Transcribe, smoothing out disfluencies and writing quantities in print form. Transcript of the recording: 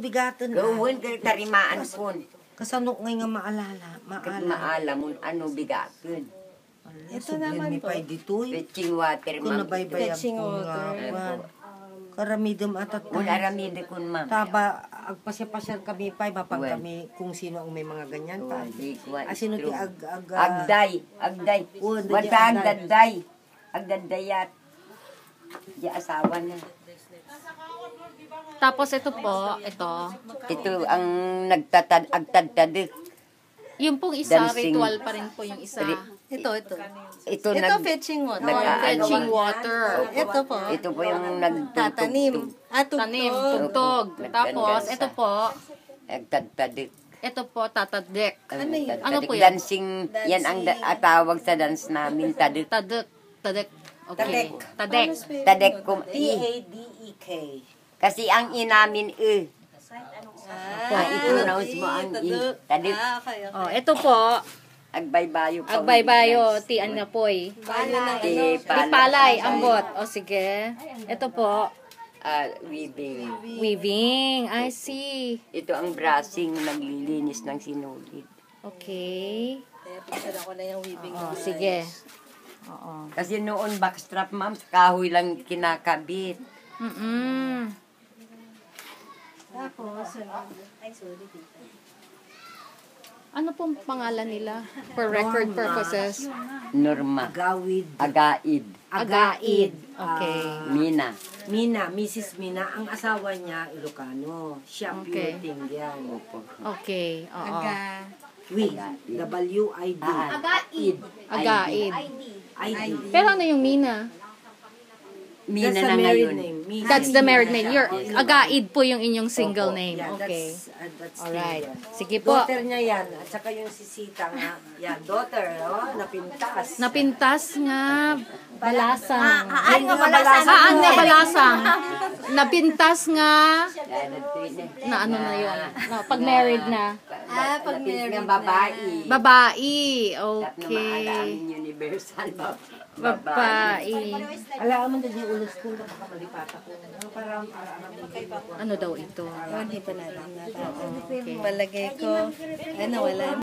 bigatan na. Gawin ka tarimaan po. Kasanok ngay nga maalala. Maalam mo ano bigatan. Ito naman po. Fetching water, Kung ma'am. nabaybayag Fetching ko water. nga. Karamidam atat Wala aramide kun, ma'am. Taba, agpasya-pasyal kami pa, mapag Well. kami kung sino ang may mga ganyan pa. Di ko Sino ti Agday. Wata agdaday. Agdadayat. Di asawa na. Tapos ito po, ito. Ito ang agtadtadik. Yung pong isa, Dancing. ritual pa rin po yung isa. Ito. Ito Fetching water. Fetching water. Ito po. Ito po yung Tatanim. Tanim, tugtog. Tapos, ito po, Agtadtadik. ito po, tatadek. Ano po yan? Dancing, yan ang tawag sa dance namin, tadik. Tadek. Okay. Tadek. Tadek kum T-A-D-E-K. Kasi ang inamin ito na mo ang tadik. Okay. Oh, ito po, Agbaybayo pa. agbaybayo, ti ano po eh. Di Palay, ambot. O sige. Ito po, weaving. weaving. I see. Ito ang brushing, naglilinis ng sinulid. Okay. Picture ako na yung weaving. Oh, sige. Oo. Kasi noon backstrap, ma'am, sa kahoy lang kinakabit. Tapos, ay sorry. Ano pong pangalan nila? For record purposes. Norma. Agawid. Agaid. Agaid. Okay. Mina. Mina, Mrs. Mina, ang asawa niya, Ilocano. Siya Okay. pure Tindian. Okay. Oo. W-I-D. Agaid. Agaid. I-D. Pero ano yung Mina? Mina That's na the married ngayon. name. Mina. That's the married name. Your Agaid po yung inyong single name. Yeah, Okay. that's Alright. Tindian. Sige po. Daughter niya yan. At saka yung si Sita nga. Yan, daughter, napintas. Napintas nga balasang. Ay, nga balasang. Saan nga balasang? Napintas nga na ano na yun? Na, pag married na. Pag married Ng babae. Babae. At na Okay. maaaring universal Babae. Alam mo na yung ulos ko, nakakalipata ko. Parang, Ano daw ito? Hindi pa natin Okay. Malagay ko. Wala